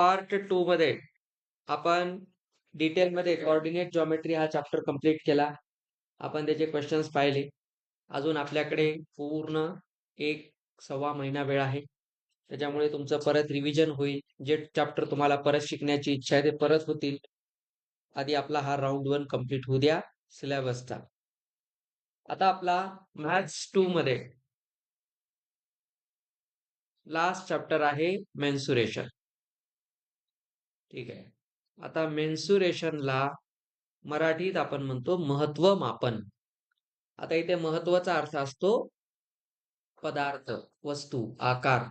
Part 2 मध्ये आपण डिटेलमध्ये कोऑर्डिनेट जॉमेट्री हा चॅप्टर कंप्लीट केला. आपण त्याचे क्वेश्चन्स पाहिले. अजून आपल्याकडे पूर्ण 1-1.25 महिना वेळ आहे. त्याच्यामुळे तुमचं परत रिव्हिजन होईल. जे चॅप्टर तुम्हाला परत शिकण्याची इच्छा आहे ते परत होतील. आधी आपला हा राउंड 1 कंप्लीट होऊ द्या सिलेबसचा. आता आपला मॅथ्स 2 मध्ये लास्ट चॅप्टर आहे मेन्सुरेशन. ठीक आहे. आता मेन्सुरेशनला मराठीत आपण म्हणतो महत्व मापन. आता इथे महत्वाचा अर्थ असतो पदार्थ, वस्तू, आकार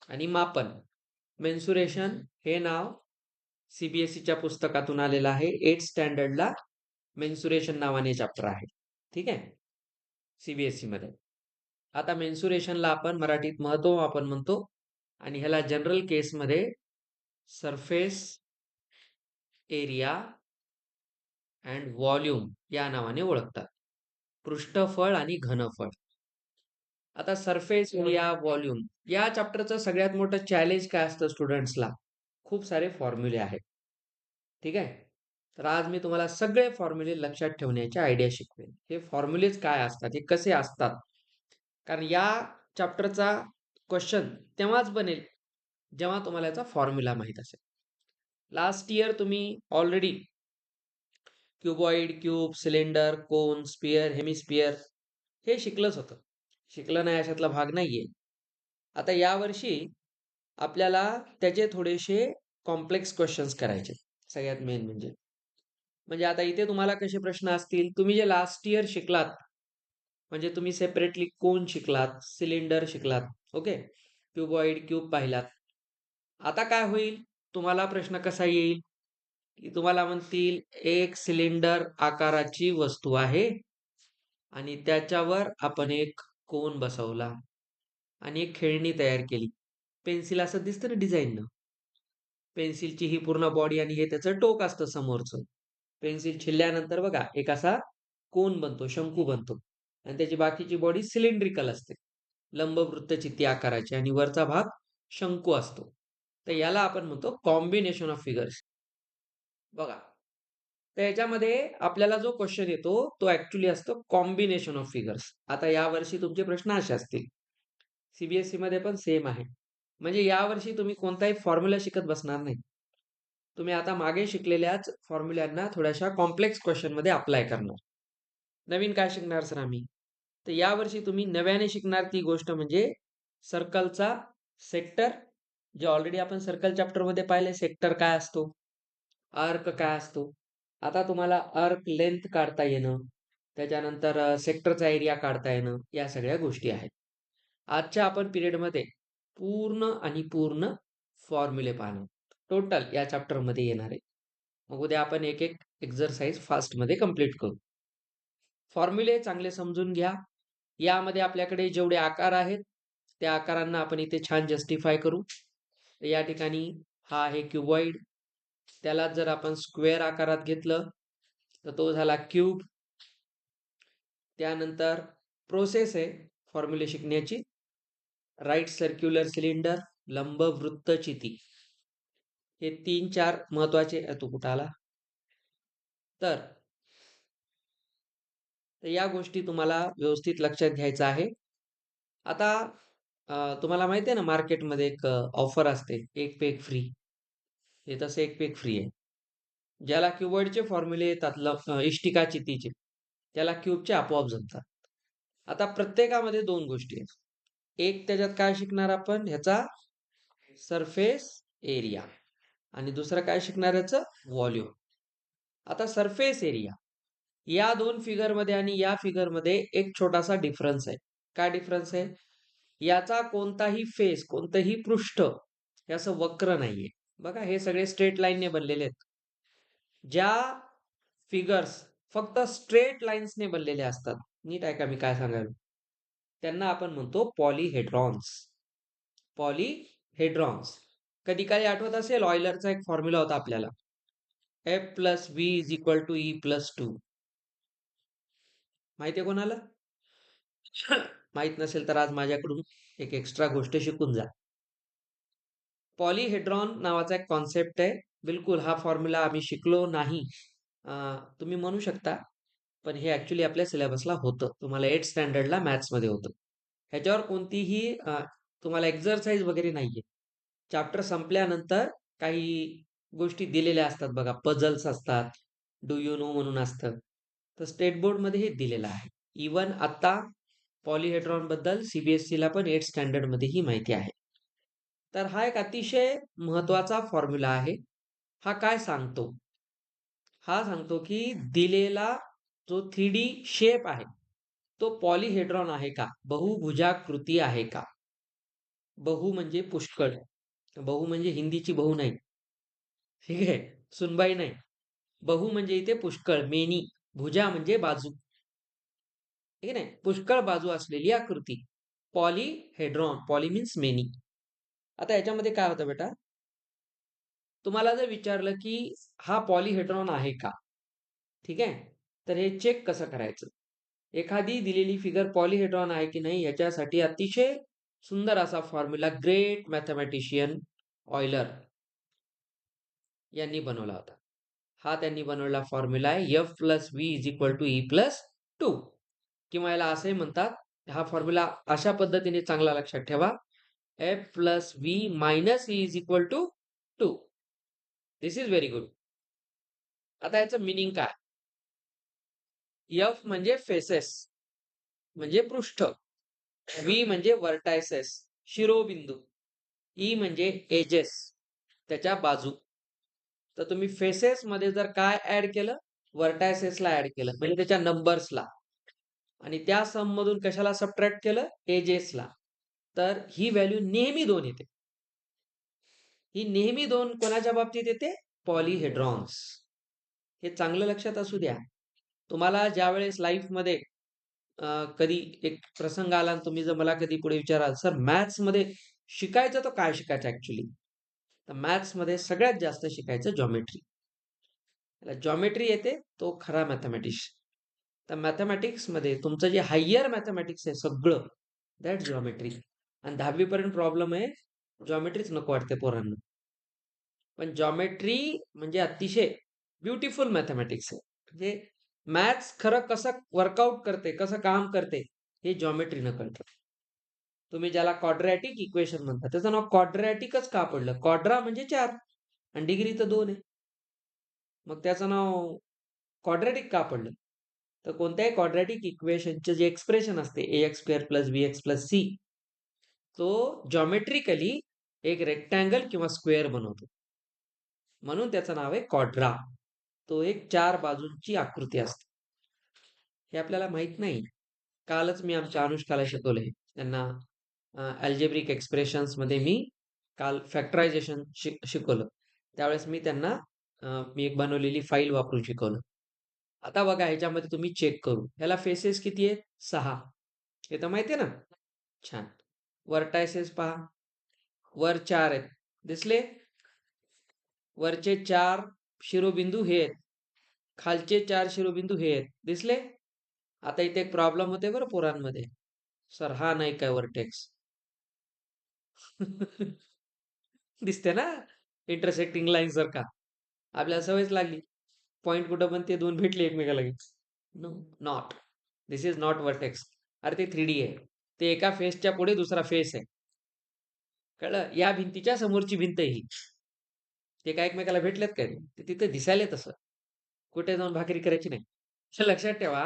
आणि मापन. मेन्सुरेशन हे नाव सीबीएसईच्या पुस्तकातून आलेलं आहे. 8th स्टँडर्डला मेन्सुरेशन नावाने चॅप्टर आहे. ठीक आहे, सीबीएसई मध्ये. आता मेन्सुरेशनला आपण मराठीत महत्व मापन म्हणतो आणि ह्याला जनरल केसमध्ये सरफेस एरिया अँड व्हॉल्यूम या नावाने ओळखतात. पृष्ठफळ आणि घनफळ. आता सरफेस एरिया, व्हॉल्यूम या चॅप्टरचं सगळ्यात मोठं चॅलेंज काय असतं स्टुडंट्सला? खूप सारे फॉर्म्युले आहेत. ठीक आहे. तर आज मी तुम्हाला सगळे फॉर्म्युले लक्षात ठेवण्याची आयडिया शिकवेन. हे फॉर्म्युलेज काय असतात, हे कसे असतात, कारण या चॅप्टरचा क्वेश्चन तेव्हाच बनेल जेव्हा तुम्हाला याचा फॉर्म्युला माहित असेल. लास्ट इयर तुम्ही ऑलरेडी क्युबॉइड, क्यूब, सिलेंडर, कोन, स्पियर, हेमिस्पियर हे शिकलंच होतं. शिकलं नाही अशातला भाग नाहीये. आता यावर्षी आपल्याला त्याचे थोडेसे कॉम्प्लेक्स क्वेश्चन्स करायचे. सगळ्यात मेन म्हणजे आता इथे तुम्हाला कसे प्रश्न असतील, तुम्ही जे लास्ट इयर शिकलात, म्हणजे तुम्ही सेपरेटली कोन शिकलात, सिलेंडर शिकलात, ओके, क्युबॉइड, क्यूब पाहिलात. आता काय होईल, तुम्हाला प्रश्न कसा येईल की तुम्हाला म्हणतील एक सिलेंडर आकाराची वस्तू आहे आणि त्याच्यावर आपण एक कोन बसवला आणि एक खेळणी तयार केली. पेन्सिल असं दिसतं ना डिझाईननं. पेन्सिलची ही पूर्ण बॉडी आणि हे त्याचं टोक असतं समोरचं. पेन्सिल छिलल्यानंतर बघा एक असा कोन बनतो, शंकू बनतो आणि त्याची बाकीची बॉडी सिलेंड्रिकल असते, लंबवृत्तचित्ती आकाराची, आणि वरचा भाग शंकू असतो. तर याला आपण म्हणतो कॉम्बिनेशन ऑफ फिगर्स. बघा, तर याच्यामध्ये आपल्याला जो क्वेश्चन येतो तो ऍक्च्युली असतो कॉम्बिनेशन ऑफ फिगर्स. आता यावर्षी तुमचे प्रश्न असे असतील, सीबीएसई मध्ये पण सेम आहे. म्हणजे यावर्षी तुम्ही कोणताही फॉर्म्युला शिकत बसणार नाही. तुम्ही आता मागे शिकलेल्याच फॉर्म्युल्यांना थोड्याशा कॉम्प्लेक्स क्वेश्चन मध्ये अप्लाय करणार. नवीन काय शिकणार सर आम्ही? तर यावर्षी तुम्ही नव्याने शिकणार ती गोष्ट म्हणजे सर्कलचा सेक्टर, जे ऑलरेडी आपण सर्कल चॅप्टर मध्ये पाहिले. सेक्टर काय असतो, आर्क काय असतो. आता तुम्हाला आर्क लेंथ काढता येणं, त्याच्यानंतर सेक्टरचा एरिया काढता येणं, या सगळ्या गोष्टी आहेत. आजच्या आपण पिरियडमध्ये पूर्ण आणि पूर्ण फॉर्म्युले पाहणार. टोटल या चॅप्टर मध्ये येणार आहे. मग उद्या आपण एक एक एक्झरसाइज फास्ट मध्ये कंप्लीट करू. फॉर्म्युले चांगले समजून घ्या. यामध्ये आपल्याकडे जेवढे आकार आहेत त्या आकारांना आपण इथे छान जस्टिफाय करू. या ठिकाणी हा आहे क्युबॉइड, त्याला जर आपण स्क्वेअर आकारात घेतलं तर तो झाला क्यूब. त्यानंतर प्रोसेस आहे फॉर्म्युले शिकण्याची. राईट सर्क्युलर सिलेंडर, लंब वृत्तचिती, हे 3-4 महत्वाचे. तू कुठं आला? तर या गोष्टी तुम्हाला व्यवस्थित लक्षात घ्यायचं आहे. आता तुम्हाला माहिती आहे ना, मार्केटमध्ये एक ऑफर असते, एक पे एक फ्री. हे तसं एक पे एक फ्री आहे. ज्याला क्युबॉइडचे फॉर्म्युले येतात इष्टिका चितीचे, त्याला क्यूबचे आपोआप जमतात. आता प्रत्येकामध्ये दोन गोष्टी आहेत. एक त्याच्यात काय शिकणार आपण, ह्याचा सरफेस एरिया, आणि दुसरं काय शिकणार याचं व्हॉल्यूम. आता सरफेस एरिया, या दोन फिगर मध्ये आणि या फिगर मध्ये एक छोटासा डिफरन्स आहे. काय डिफरन्स आहे? याचा कोणताही फेस, कोणतंही पृष्ठ हे असं वक्र नाहीये. बघा, हे सगळे स्ट्रेट लाईनने बनलेले आहेत. ज्या फिगर्स फक्त स्ट्रेट लाईन्सने बनलेले असतात, नीट आहे का मी काय सांगावे, त्यांना आपण म्हणतो पॉलीहेड्रॉन्स. पॉलीहेड्रॉन्स. कधी काही आठवत असेल, ऑयलरचा एक फॉर्म्युला होता आपल्याला, F+V=E+2. माहितीये कोणाला? माहित नसेल तर आज माझ्याकडून एक एक्स्ट्रा गोष्ट शिकून जा. पॉलीहेड्रॉन नावाचा एक कॉन्सेप्ट आहे. बिलकुल हा फॉर्म्युला आम्ही शिकलो नाही. तुम्ही म्हणू शकता, पण हे ॲक्चुअली आपल्या सिलेबसला होतं. तुम्हाला 8th स्टँडर्डला मॅथ्समध्ये होतं. ह्याच्यावर कोणतीही तुम्हाला एक्झरसाइज वगैरे नाहीये. चॅप्टर संपल्यानंतर काही गोष्टी दिलेल्या असतात बघा, पझल्स असतात, डू यू नो म्हणून असतं. तर स्टेट बोर्डमध्ये हे दिलेलं आहे. इवन आता पॉलीहेड्रॉन बद्दल सीबीएसईला पण 8th स्टँडर्डमध्ये ही माहिती आहे. तर हा एक अतिशय महत्वाचा फॉर्म्युला आहे. हा काय सांगतो? हा सांगतो की दिलेला जो 3D शेप आहे, तो पॉलीहेड्रॉन आहे का? बहुभुजाकृती आहे का? बहु म्हणजे पुष्कळ. बहु म्हणजे हिंदीची बहु नाही. ठीक आहे? सुनबाई नाही. बहु म्हणजे इथे पुष्कळ, मेनी. भुजा म्हणजे बाजू. ठीक आहे नाही? पुष्कळ बाजू असलेली आकृती. पॉलीहेड्रॉन. Poly means many. आता याच्यामध्ये काय होतं बेटा? तुम्हाला जर विचारलं की हा पॉलीहेड्रॉन आहे का? ठीक आहे? तर हे चेक कसं करायचं? एखादी दिलेली फिगर पॉलीहेड्रॉन आहे की नाही याच्यासाठी अतिशय सुंदर असा फॉर्म्युला ग्रेट मॅथमॅटिशियन ऑयलर यांनी बनवला होता. हा त्यांनी बनवलेला फॉर्म्युला आहे F plus V is equal to E plus two, किंवा याला असे म्हणतात. हा फॉर्म्युला अशा पद्धतीने चांगला लक्षात ठेवा. F plus V minus E is equal to two. This is very good. आता याचं मिनिंग काय? एफ म्हणजे फेसेस, म्हणजे पृष्ठ. व्ही म्हणजे व्हर्टायसेस, शिरोबिंदू. ई म्हणजे एजेस, त्याच्या बाजू. तर तुम्ही फेसेस मध्ये जर काय ऍड केलं? व्हर्टायसेसला ऍड केलं, म्हणजे त्याच्या नंबर्सला. आणि त्या सम मधून कशाला सबट्रॅक्ट केलं? एजेसला. तर ही व्हॅल्यू नेहमी 2 येते. ही नेहमी 2 कोणाच्या बाबतीत येते? पॉलीहेड्रॉन्स. हे चांगलं लक्षात असू द्या. तुम्हाला ज्या वेळेस लाईफमध्ये कधी एक प्रसंग आला आणि तुम्ही जर मला कधी पुढे विचाराल, सर मॅथ्स मध्ये शिकायचं तर काय शिकायचं ऍक्च्युली? तर मॅथ्स मध्ये सगळ्यात जास्त शिकायचं जॉमेट्री. जॉमेट्री येते तो खरा मॅथमॅटिक्स. तर मॅथमॅटिक्स मध्ये तुमचं जे हायर मॅथमॅटिक्स आहे सगळं, दॅट जॉमेट्री. आणि 10वी पर्यंत प्रॉब्लेम आहे, जॉमेट्रीच नको वाटते पोरांना. पण जॉमेट्री म्हणजे अतिशय ब्युटिफुल मॅथमॅटिक्स आहे. म्हणजे मॅथ्स खरं कसं वर्कआउट करते, कसं काम करते, हे जॉमेट्रीनं कळतं. तुम्ही ज्याला क्वाड्रॅटिक इक्वेशन म्हणता, त्याचं नाव क्वाड्रॅटिकच का पडलं? क्वाड्रा म्हणजे 4 आणि डिग्री तर 2 आहे. मग त्याचं नाव क्वाड्रॅटिक का पडलं? तर कोणत्याही क्वाड्रॅटिक इक्वेशनचे जे एक्सप्रेशन असते ax² + bx + c, तो जॉमेट्रिकली एक रेक्टँगल किंवा स्क्वेअर बनवतो. म्हणून त्याचं नाव आहे क्वाड्रा. तो एक 4 बाजूंची आकृती असते. हे आपल्याला माहित नाही. कालच मी आमच्या अनुष्काला शिकवलंय. त्यांना अल्जेब्रिक एक्सप्रेशन्स मध्ये मी काल फॅक्टरायझेशन शिकवलं. त्यावेळेस मी त्यांना मी एक बनवलेली फाईल वापरून शिकवलं. आता बघा ह्याच्यामध्ये तुम्ही चेक करू. ह्याला फेसेस किती आहेत? 6. हे तर माहिती आहे ना? छान. व्हर्टायसेस पहा. वर 4 आहेत. दिसले? वरचे 4 शिरोबिंदू हे आहेत. खालचे 4 शिरोबिंदू हे आहेत. दिसले? आता इथे एक प्रॉब्लेम होते बरं पोरांमध्ये. सर हा नाही काय व्हर्टेक्स? दिसते ना इंटरसेक्टिंग लाईन सारखा. आपल्याला सवयच लागली. पॉइंट कुठं पण ते 2 भेटले एकमेकाला लगेच. No, not. This is not vertex. अरे ते 3D आहे. ते एका फेसच्या पुढे दुसरा फेस आहे. कळलं? या भिंतीच्या समोरची भिंत आहे ही. ते काय एकमेकाला भेटलेत काय? ते तिथे दिसायला तसं. कुठे जाऊन भाकरी करायची नाही. तर लक्षात ठेवा,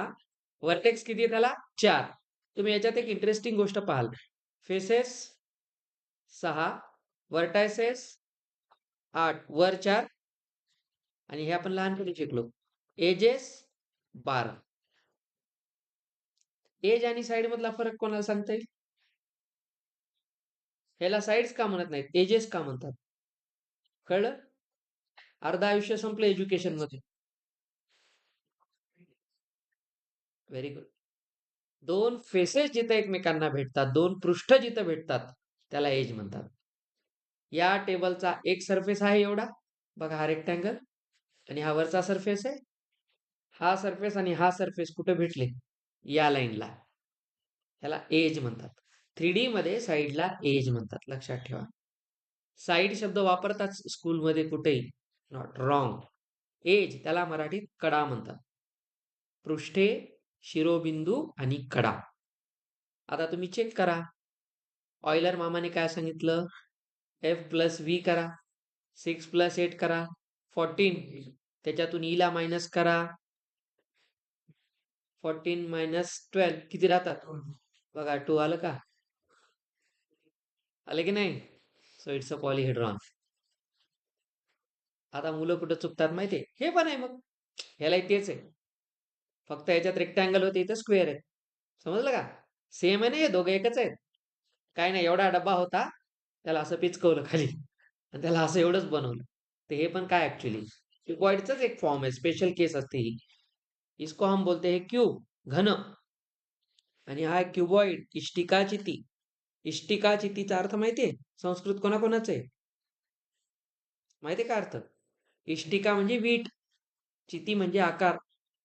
व्हर्टेक्स किती आहे त्याला? 4. तुम्ही याच्यात एक इंटरेस्टिंग गोष्ट पाहाल. फेसेस 6, व्हर्टायसेस 8, वर 4, आणि हे आपण लहानपणी शिकलो. एजेस 12. एज आणि साइड मधला फरक कोणाला सांगता येईल? ह्याला साइड्स का म्हणत नाहीत? एजेस का म्हणतात? कळलं? अर्ध आयुष्य संपलं एज्युकेशन मध्ये. Very good. 2 फेसेस जिथे एकमेकांना भेटतात, 2 पृष्ठ जिथे भेटतात, त्याला एज म्हणतात. या टेबलचा एक सरफेस आहे एवढा, बघा हा रेक्टँगल, आणि हा वरचा सरफेस आहे. हा सरफेस आणि हा सरफेस कुठे भेटले? या लाईनला. ह्याला एज म्हणतात. 3D मध्ये साईडला एज म्हणतात, लक्षात ठेवा. साईड शब्द वापरतात स्कूलमध्ये कुठेही, नॉट रॉंग. एज त्याला मराठीत कडा म्हणतात. पृष्ठे, शिरोबिंदू आणि कडा. आता तुम्ही चेक करा. ऑयलर मामाने काय सांगितलं? एफ प्लस व्ही करा. 6 प्लस 8 करा 14. त्याच्यातून ई ला मायनस करा. 14 मायनस 12 किती राहतात? बघा 2 आलं का? आले की नाही? So it's a polyhedron. आता मुलं कुठं चुकतात माहितीये? हे पण आहे मग. ह्याला तेच आहे. फक्त याच्यात रेक्टँगल होते इथं स्क्वेअर आहे. समजलं का? सेम आहे ना, हे दोघं एकच आहेत. काय नाही, एवढा डब्बा होता, त्याला असं पिचकवलं खाली आणि त्याला असं एवढंच बनवलं. तर हे पण काय ऍक्च्युली क्युबॉइडचाच एक फॉर्म आहे, स्पेशल केस असते ही. इसको हम बोलते हैं क्यूब, घन. आणि हा क्युबॉइड इष्टिकाचिती. इष्टिकाचितीचा अर्थ माहितीये? संस्कृत कोणाकोणाचं आहे? माहितीये का अर्थ? इष्टिका म्हणजे वीट, चिती म्हणजे आकार,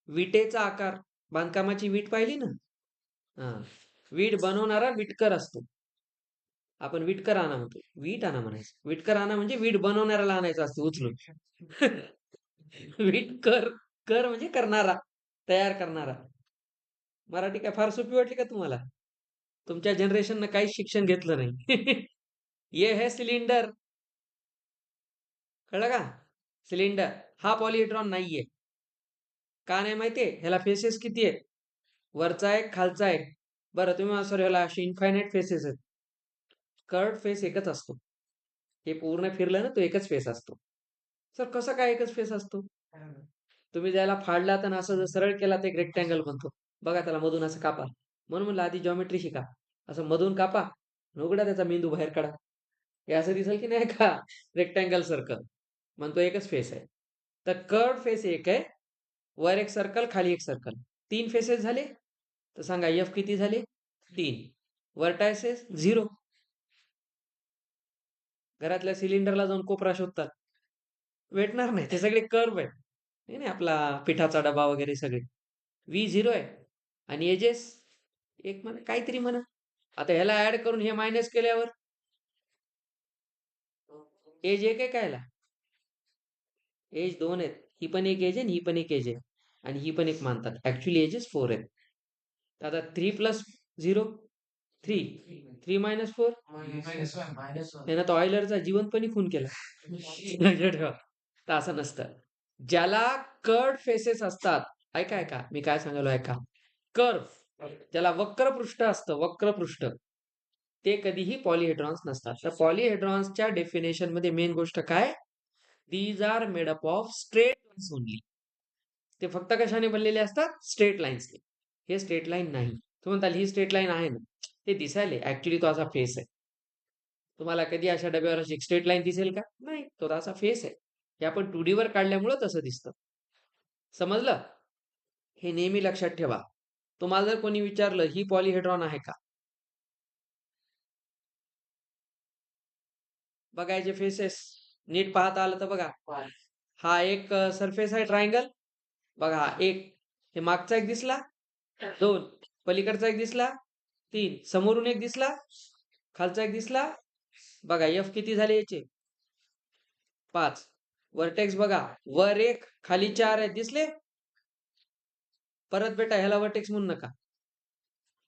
विटेचा आकार. बांधकामाची वीट पाहिली ना? हा, वीट बनवणारा विटकर असतो. आपण विटकर आणा म्हणतो, वीट आणा म्हणायचं. विटकर आणा म्हणजे वीट बनवणाऱ्याला आणायचं असतं उचलून. विटकर, कर म्हणजे करणारा, तयार करणारा. मराठी काय फार सोपी वाटली का तुम्हाला? तुमच्या जनरेशननं काहीच शिक्षण घेतलं नाही. ये है सिलेंडर, कळलं का? सिलेंडर हा पॉलीहेड्रॉन नाहीये. का नाही माहितीये? ह्याला फेसेस किती आहेत? वरचा एक, खालचा एक. बरं तुम्ही सर ह्याला अशी इन्फायनाईट फेसेस आहेत. कर्ड फेस एकच असतो. हे पूर्ण फिरलं ना, तो एकच फेस असतो. सर कसं काय एकच फेस असतो? तुम्ही ज्याला फाडला तर असं जर सरळ केला तर एक रेक्टँगल बनतो. बघा त्याला मधून असं कापा. म्हणून म्हणलं आधी जॉमेट्री शिका. असं मधून कापा, उघडा त्याचा मेंदू बाहेर काढा. हे असं दिसेल की नाही का? Rectangle circle. म्हणतो एकच फेस आहे. तर कर्ड फेस एक आहे, वर एक सर्कल, खाली एक सर्कल. 3 फेसेस झाले. तर सांगा एफ किती झाले? 3. व्हर्टायसेस 0. घरातल्या सिलेंडरला जाऊन कोपरा शोधतात, भेटणार नाही. ते सगळे कर्व आहेत. नाही नाही, आपला पिठाचा डबा वगैरे सगळे. व्ही 0 आहे आणि एजेस एक म्हणा, काहीतरी म्हणा. आता ह्याला ऍड करून हे मायनस केल्यावर एज एक आहे कायला? एज 2 आहेत. ही पण एक एज आहे आणि ही पण एक एज आहे. आणि ही पण एक मानतात. ऍक्च्युली एजेस 4 आहेत. आता 3 प्लस 0 3. 3 मायनस 4 त्यानं तो ऑयलरचा जिवंतपणी खून केला. लक्षात ठेवा. तर असं नसतं. ज्याला कर्ड फेसेस असतात, ऐका ऐका मी काय सांगायलो ऐका. कर्व ज्याला वक्रपृष्ठ असतं, वक्रपृष्ठ, ते कधीही पॉलीहेड्रॉन्स नसतात. तर पॉलीहेड्रॉन्सच्या डेफिनेशन मध्ये मेन गोष्ट काय? These are made up of straight lines only. ते फक्त कशाने बनलेले असतात? स्ट्रेट लाईन्सने. हे स्ट्रेट लाईन नाही. तुम्ही म्हणताल ही स्ट्रेट लाईन आहे ना, ते दिसायले, ऍक्च्युली तो असा फेस आहे. तुम्हाला कधी अशा डब्यावर अशी स्ट्रेट लाईन दिसेल का? नाही, तो असा फेस आहे. हे आपण 2D वर काढल्यामुळं तसं दिसतं. समजलं? हे नेहमी लक्षात ठेवा. तुम्हाला जर कोणी विचारलं ही पॉलीहेड्रॉन आहे का? बघायचे फेसेस नीट पाहता आलं तर बघा. हा एक सरफेस आहे ट्रायंगल. बघा एक, हे मागचा एक दिसला, 2 पलीकडचा एक दिसला, 3 समोरून एक दिसला, खालचा एक दिसला. बघा एफ किती झाले याचे? 5. वर्टेक्स बघा, वर एक खाली 4 आहेत, दिसले? परत बेटा ह्याला वर्टेक्स म्हणू नका.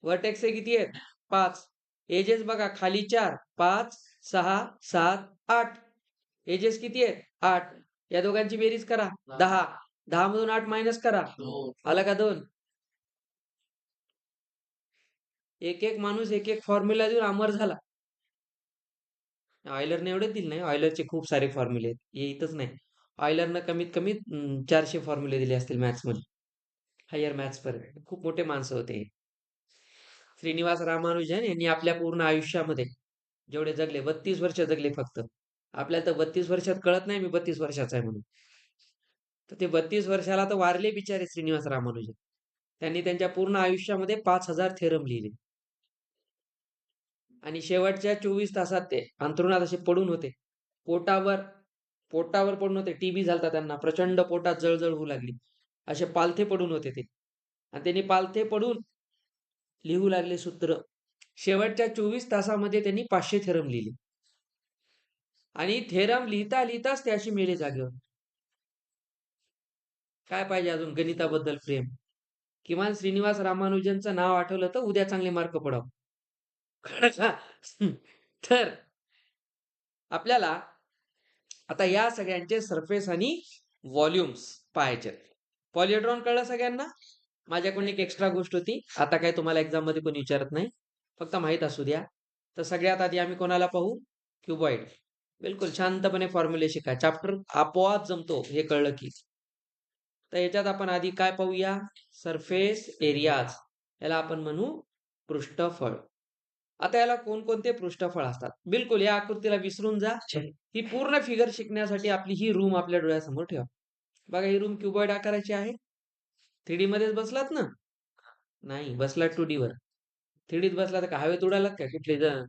वर्टेक्स किती आहेत? 5. एजेस बघा, खाली 4, 5, 6, 7, 8. एजेस किती आहेत? 8. या दोघांची बेरीज करा, 10. 10 मधून 8 मायनस करा, आला का 2? एक एक माणूस एक एक फॉर्म्युला देऊन अमर झाला. ऑयलरने एवढे दिले नाही, ऑयलरचे खूप सारे फॉर्म्युले आहेत, हे इथंच नाही. ऑयलरनं कमीत कमी 400 फॉर्म्युले दिले असतील मॅथ्स मध्ये, हायर मॅथ्स पर्यंत. खूप मोठे माणसं होते हे. श्रीनिवास रामानुजन यांनी आपल्या पूर्ण आयुष्यामध्ये जेवढे जगले, 32 वर्ष जगले फक्त. आपल्याला तर 32 वर्षात कळत नाही मी 32 वर्षाचा आहे म्हणून. तर ते 32 वर्षाला तर वारले बिचारे श्रीनिवास रामानुजन. त्यांनी त्यांच्या पूर्ण आयुष्यामध्ये 5,000 थेरम लिहिले. आणि शेवटच्या 24 तासात ते अंथरुणात असे पडून होते. पोटावर पोटावर पडून होते. टीबी झालता त्यांना. प्रचंड पोटात जळजळ होऊ लागली. असे पालथे पडून होते ते. आणि त्यांनी पालथे पडून लिहू लागले सूत्र. शेवटच्या 24 तासामध्ये त्यांनी 500 थेरम लिहिले. आणि थेरम लिहिता लिहिताच ते अशी मेले जागेवर. काय पाहिजे अजून गणिताबद्दल प्रेम? किमान श्रीनिवास रामानुजनचं नाव आठवलं तर उद्या चांगले मार्क पडाव. कळलं का? तर आपल्याला आता या सगळ्यांचे सरफेस आणि व्हॉल्युम्स पाहायचे. पॉलिहेड्रॉन कळलं सगळ्यांना? माझ्याकडून एक एक्स्ट्रा गोष्ट होती. आता काय तुम्हाला एक्झाम मध्ये कोणी विचारत नाही. फक्त माहित असू द्या. तर सगळ्यात आधी आम्ही कोणाला पाहू? क्युबॉइड. बिलकुल शांतपणे फॉर्म्युले शिका. चॅप्टर आपोआप जमतो हे कळलं की. तर याच्यात आपण आधी काय पाहूया? Surface areas. याला आपण म्हणू पृष्ठफळ. आता याला कोणकोणते पृष्ठफळ असतात? बिलकुल या आकृतीला विसरून जा. ही पूर्ण फिगर शिकण्यासाठी आपली ही रूम आपल्या डोळ्यासमोर ठेवा. बघा ही रूम क्युबॉइड आकाराची आहे. 3D मध्येच बसलात ना? नाही, बसलात 2D वर. 3Dत बसला तर का हवेत उडालात का कुठले जण?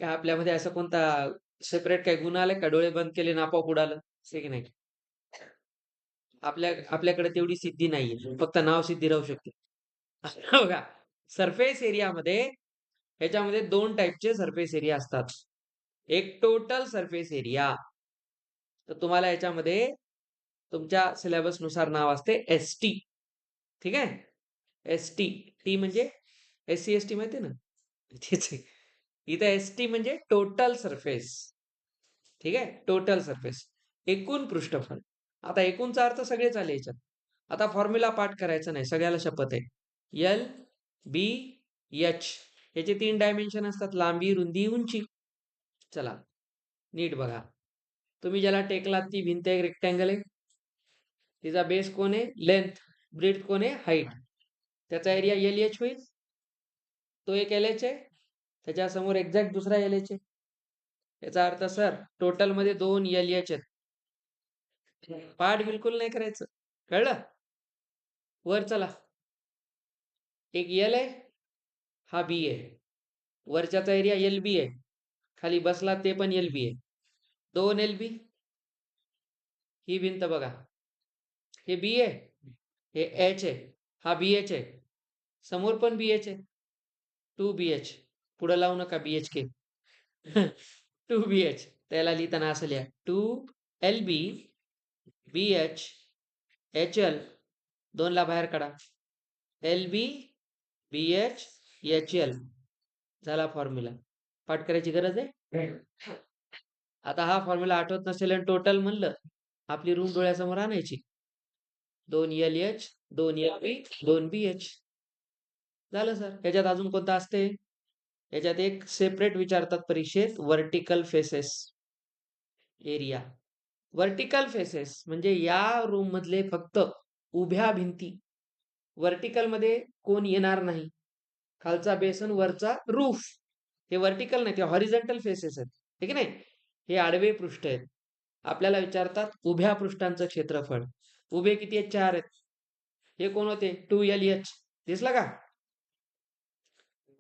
का आपल्यामध्ये असं कोणता सेपरेट काही गुण आलाय का डोळे बंद केले ना आपोआप उडालं? असं की नाही? आपल्याकडे तेवढी सिद्धी नाहीये. फक्त नाव सिद्धी राहू शकते. बघा सरफेस एरियामध्ये ह्याच्यामध्ये 2 टाईपचे सरफेस एरिया असतात. एक टोटल सरफेस एरिया. तर तुम्हाला याच्यामध्ये तुमच्या सिलेबस नुसार नाव असते एसटी. ठीक आहे? एसटी. टी म्हणजे एससी एसटी माहिती ना? तेच आहे. इथं एसटी म्हणजे टोटल सरफेस. ठीक आहे? Total surface. एकूण पृष्ठफळ. आता एकूणचा अर्थ सगळेच आले याच्यात. आता फॉर्म्युला पाठ करायचा नाही. सगळ्याला शपथ आहे. L, B, H. याचे 3 डायमेन्शन असतात. लांबी, रुंदी, उंची. चला नीट बघा. तुम्ही ज्याला टेकलात ती भिंत एक रेक्टँगल आहे. तिचा बेस कोण आहे? लेंथ. ब्रेथ कोण आहे? हाईट. त्याचा एरिया एल एच होईल. तो एक एल एच आहे. त्याच्यासमोर एक्झॅक्ट दुसरा एल एच आहे. याचा अर्थ सर टोटल मध्ये 2 एल एच आहेत. पाठ बिलकुल नाही करायचं. कळलं? वर चला. एक एल आहे. हा बी आहे. वरच्याचा एरिया एल बी आहे. खाली बसला ते पण एल बी आहे. 2 एल बी. ही भिंत बघा. हे बी आहे. हे एच आहे. हा बी एच आहे. समोर पण बी एच आहे. 2 बी एच. पुढे लावू नका बी एच के. 2 बी एच. त्याला लिहिताना असं लिहा. 2 एल बी बी एच एच एल. 2 ला बाहेर काढा. एल बी बी एच एच एल. झाला फॉर्म्युला. पाठ करायची गरज आहे? आता हा फॉर्म्युला आठवत नसेल आणि टोटल म्हणलं आपली रूम डोळ्यासमोर आणायची. 2 एल एच 2 एल बी 2 बी एच. झालं सर. याच्यात अजून कोणतं असते? याच्यात एक सेपरेट विचारतात परीक्षेत vertical faces area. Vertical faces म्हणजे या रूम मधले फक्त उभ्या भिंती. वर्टिकल मध्ये कोण येणार नाही. खालचा बेसन वरचा रूफ. हे वर्टिकल नाही, ते हॉरिझॉन्टल फेसेस आहेत. ठीक आहे नाही? हे आडवे पृष्ठ आहेत. आपल्याला विचारतात उभ्या पृष्ठांचं क्षेत्रफळ. उभे किती आहेत? 4 आहेत. हे कोण होते? 2 एल एच. दिसला का?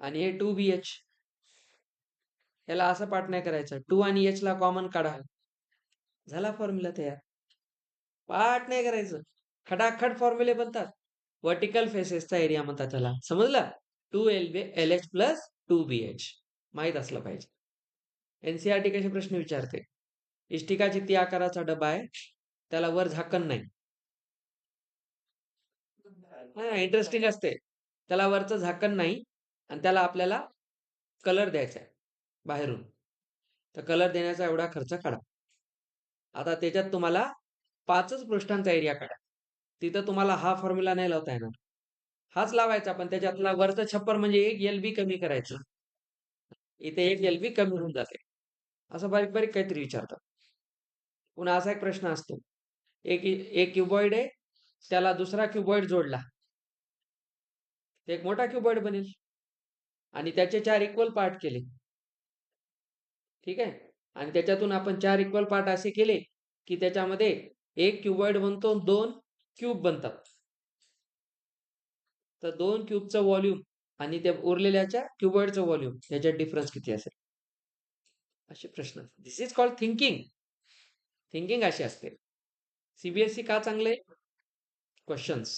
आणि हे 2 बी एच. याला असं पाठ नाही करायचं. 2 आणि एच ला कॉमन काढा. झाला फॉर्म्युला तयार. पाठ नाही करायचं. खटाखट फॉर्म्युले बनतात. वर्टिकल फेसेसचा एरिया म्हणतात त्याला. समजलं? 2 एल एच प्लस 2 बी एच. माहित असलं पाहिजे. एनसीआरटी कसे प्रश्न विचारते? इष्टिका चित्ती आकाराचा डबा आहे. त्याला वर झाकण नाही. इंटरेस्टिंग असते. त्याला वरचं झाकण नाही आणि त्याला आपल्याला कलर द्यायचा आहे बाहेरून. तर कलर देण्याचा एवढा खर्च काढा. आता त्याच्यात तुम्हाला 5च पृष्ठांचा एरिया काढा. तिथं तुम्हाला हा फॉर्म्युला नाही लावता येणार. हाच लावायचा पण त्याच्यातला वरचं छप्पर म्हणजे 1 एल बी कमी करायचं. इथे 1 एल बी कमी होऊन जाते. असं बारीक बारीक काहीतरी विचारतात. पुन्हा असा एक प्रश्न असतो. एक क्युबॉइड आहे. त्याला दुसरा क्युबॉइड जोडला. एक मोठा क्युबॉइड बनेल. आणि त्याचे 4 इक्वल पार्ट केले. ठीक आहे? आणि त्याच्यातून आपण 4 इक्वल पार्ट असे केले की त्याच्यामध्ये एक क्युबॉइड बनतो, 2 क्यूब बनतात. तर 2 क्यूबचं व्हॉल्यूम आणि त्या उरलेल्याच्या क्युबॉइडचं व्हॉल्यूम याच्यात डिफरन्स किती असेल? असे प्रश्न. दिस इज कॉल्ड थिंकिंग. थिंकिंग अशी असते. सीबीएसई का चांगले? क्वेश्चन्स.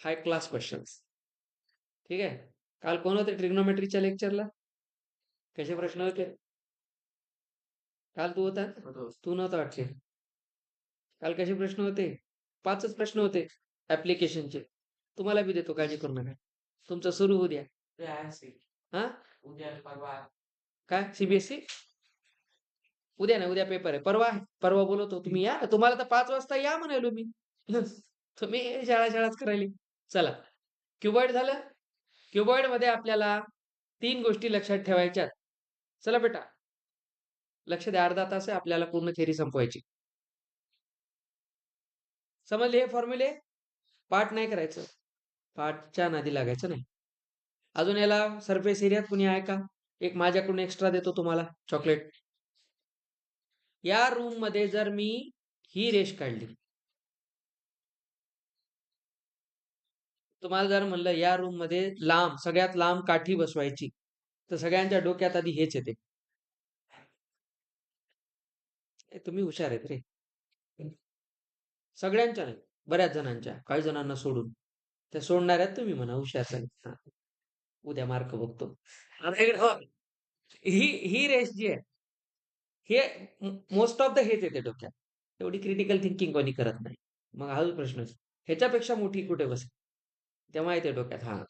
हाय क्लास क्वेश्चन्स. ठीक आहे? काल कोण होते ट्रिग्नोमेट्रीच्या लेक्चरला? कसे प्रश्न होते? काल तू होता? तू नव्हता वाटते. काल कसे प्रश्न होते? 5च प्रश्न होते ऍप्लिकेशनचे. तुम्हाला बी देतो, काळजी करू नका. तुमचं सुरू होऊ द्या. हा, काय सीबीएसई? उद्या ना, उद्या पेपर आहे. परवा आहे. परवा बोलवतो, तुम्ही या. तुम्हाला तर 5 वाजता या म्हणालो मी. तुम्ही शाळाच करायली. चला, क्युबॉइड झालं. क्युबॉइड मध्ये आपल्याला 3 गोष्टी लक्षात ठेवायच्यात. चला बेटा, लक्ष द्या. अर्धा तास आहे आपल्याला पूर्ण थेरी संपवायची. समजले हे फॉर्म्युले? पाठ नाही करायचं. पाठच्या नादी लागायचं नाही. अजून याला सरफेस एरियात कुणी आहे का? एक माझ्याकडून एक्स्ट्रा देतो तुम्हाला, चॉकलेट. या रूम मध्ये जर मी ही रेष काढली, तुम्हाला जर म्हणलं या रूम मध्ये लांब, सगळ्यात लांब काठी बसवायची, तर सगळ्यांच्या डोक्यात आधी हेच येते. तुम्ही हुशार आहेत रे. सगळ्यांच्या नाही, बऱ्याच जणांच्या, काही जणांना सोडून. त्या सोडणाऱ्यात तुम्ही म्हणा हुशार आहे. उद्या मार्क बघतो. आता इकडे हो, ही रेष जी आहे, हे मोस्ट ऑफ द हेच येते डोक्यात. एवढी क्रिटिकल थिंकिंग कोणी करत नाही. मग हा जो प्रश्न आहे, ह्याच्यापेक्षा मोठी कुठे बसेल? तेव्हा येते डोक्यात, हा,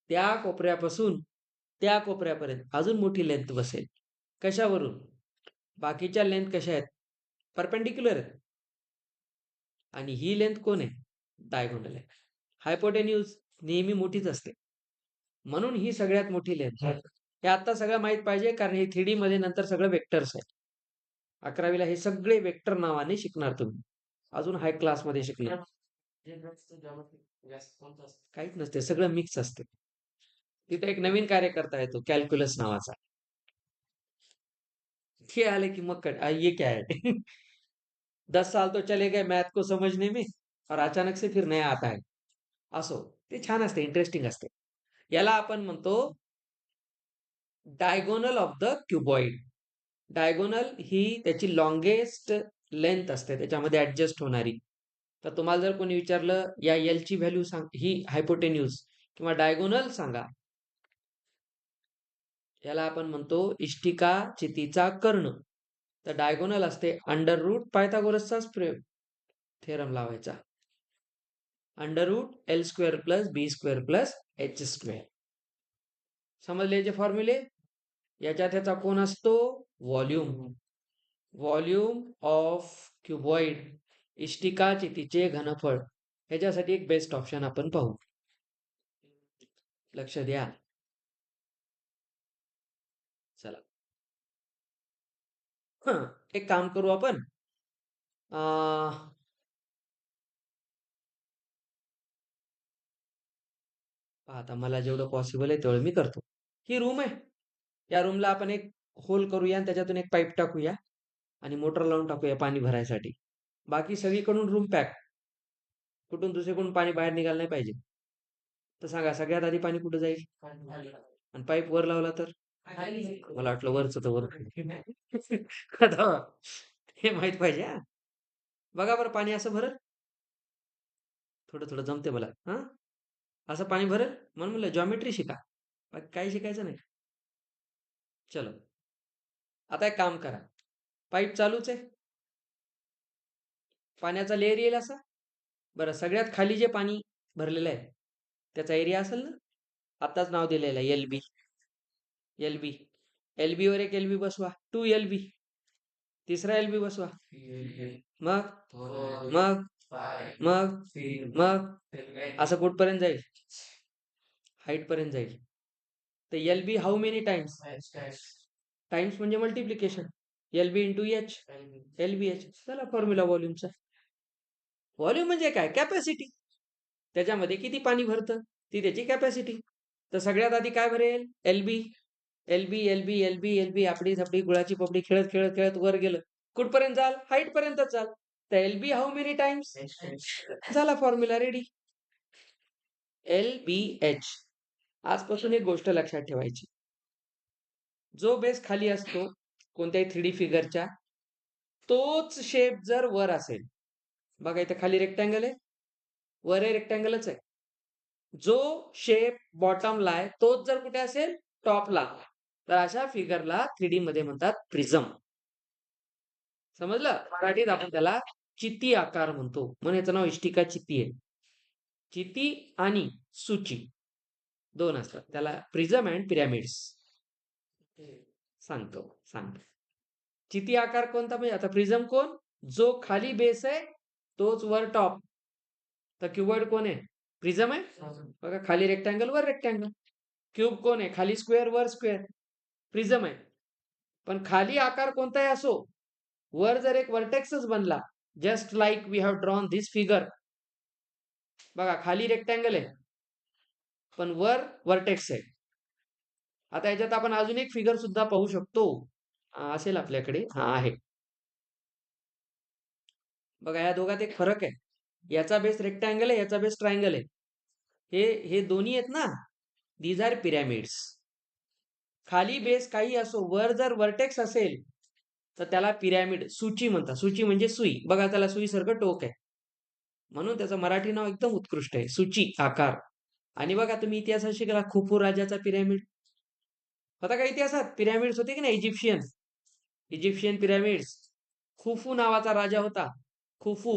त्या कोपऱ्यापासून त्या कोपऱ्यापर्यंत अजून मोठी लेंथ बसेल. कशावरून? बाकीच्या लेंथ कशा आहेत? परपेंडिक्युलर आहेत. आणि ही लेंथ कोण आहे? डायगोनल आहे. हायपोटेन्यूज नेहमी मोठीच असते, म्हणून ही सगळ्यात मोठी लेंथ. हे आता सगळं माहित पाहिजे, कारण हे 3D मध्ये नंतर सगळं वेक्टर्स आहे. 11वीला हे सगळे वेक्टर नावाने शिकणार तुम्ही. अजून हाय क्लास मध्ये शिकणार. काहीच नसते, सगळं मिक्स असते. तिथे एक नवीन कार्य करता येतो, कॅल्क्युलस नावाचा. हे आले की मग ये क्या है? 10 साल तो चले गए मैथ को समझने में, और अचानक से फिर नया आता है. असो, ते छान असते, इंटरेस्टिंग असते. याला आपण म्हणतो diagonal of the cuboid. Diagonal ही त्याची लॉंगेस्ट लेंथ असते, त्याच्यामध्ये ऍडजस्ट होणारी. तर तुम्हाला जर कोणी विचारलं या एल ची व्हॅल्यू सांग, ही हायपोटेन्यूज किंवा डायगोनल सांगा, याला आपण म्हणतो इष्टिका चितीचा कर्ण. तर डायगोनल असते अंडर रूट पायथागोरसचाच थेरम लावायचा. Under root L square plus B square plus H square. समजले याचे फॉर्म्युले? याच्यात ह्याचा कोण असतो? व्हॉल्यूम. व्हॉल्यूम ऑफ क्युबॉइड, इष्टिका चितीचे घनफळ. ह्याच्यासाठी एक बेस्ट ऑप्शन आपण पाहू. लक्ष द्या. चला, एक काम करू आपण. आता मला जेवढं पॉसिबल आहे तेवढं मी करतो. ही रूम आहे. या रूमला आपण एक होल करूया आणि त्याच्यातून एक पाईप टाकूया आणि मोटर लावून टाकूया पाणी भरायसाठी. बाकी सगळीकडून रूम पॅक. कुठून दुसरीकडून पाणी बाहेर निघालं नाही पाहिजे. तर सांगा, सगळ्यात आधी पाणी कुठं जाईल? आणि पाईप वर लावला तर? मला वाटलं वरच तर वर. आता हे माहित पाहिजे. हा, बघा बरं, पाणी असं भरल. थोडं थोडं जमते मला. हा, असं पाणी भरल. म्हणून म्हणलं जॉमेट्री शिका, बाकी काही शिकायचं नाही. चलो, आता एक काम करा. पाईप चालूच आहे, पाण्याचा लेअर येईल असा. बरं, सगळ्यात खाली जे पाणी भरलेलं आहे त्याचा एरिया असेल ना, आताच नाव दिलेलं आहे एल बी. एल बी, एल बी वर एक एल बी बसवा, 2 LB. तिसरा एल बी बसवा. मग मग मग मग असं कुठपर्यंत जाईल? हाईट पर्यंत जाईल. तर L B how many times? Times म्हणजे multiplication. L B into H, L B H. चला, फॉर्म्युला व्हॉल्यूमचा. व्हॉल्यूम म्हणजे काय? कॅपॅसिटी. त्याच्यामध्ये किती पाणी भरतं ती त्याची कॅपॅसिटी. तर सगळ्यात आधी काय भरेल? एल बी. एल बी एल बी एल बी एल बी, आपडी झपडी गुळाची पपडी खेळत खेळत खेळत वर गेलं. कुठपर्यंत जाल? हाईट पर्यंत चाल. तर L B how many times? झाला formula ready. L B H. आजपासून एक गोष्ट लक्षात ठेवायची. जो बेस खाली असतो कोणत्याही 3D फिगरच्या, तोच शेप जर वर असेल, बघा इथे खाली रेक्टँगल आहे, वर रेक्टँगलच आहे. जो शेप बॉटमला आहे तोच जर कुठे असेल? टॉपला, तर अशा फिगरला 3D मध्ये म्हणतात प्रिझम. समजलं? मराठीत आपण त्याला चिती आकार म्हणतो, म्हणून याचं नाव इष्टिका चिती आहे. चिती आणि सुची दोन असतात, त्याला प्रिझम अँड पिरॅमिड्स सांगतो. चिती आकार कोणता? म्हणजे आता प्रिझम कोण? जो खाली बेस आहे तोच वर टॉप. तर क्युबॉइड कोण आहे? प्रिझम आहे. बघा, खाली रेक्टँगल वर रेक्टँगल. क्यूब कोण आहे? खाली स्क्वेअर वर स्क्वेअर. प्रिझम आहे. पण खाली आकार कोणताही असो, वर जर एक वर्टेक्सच बनला, just like we have drawn this figure. बघा, खाली रेक्टँगल आहे पण वर वर्टेक्स आहे. आता याच्यात आपण अजून एक फिगर सुद्धा पाहू शकतो. असेल आपल्याकडे. हा आहे. बघा, या दोघात एक फरक आहे. याचा बेस रेक्टँगल आहे, याचा बेस ट्रायंगल आहे. हे दोन्ही आहेत ना, दीज आर पिरॅमिड्स. खाली बेस काही असो, वर जर वर्टेक्स असेल तर त्याला पिरॅमिड सूची म्हणतात. सूची म्हणजे सुई. बघा, त्याला सुईसारखं टोक आहे, म्हणून त्याचं मराठी नाव एकदम उत्कृष्ट आहे, सूची आकार. आणि बघा, तुम्ही इतिहासात शिकला खुफू राजाचा पिरॅमिड होता का? इतिहासात पिरॅमिड्स होते की नाही? Egyptian pyramids. खुफू नावाचा राजा होता. खुफू,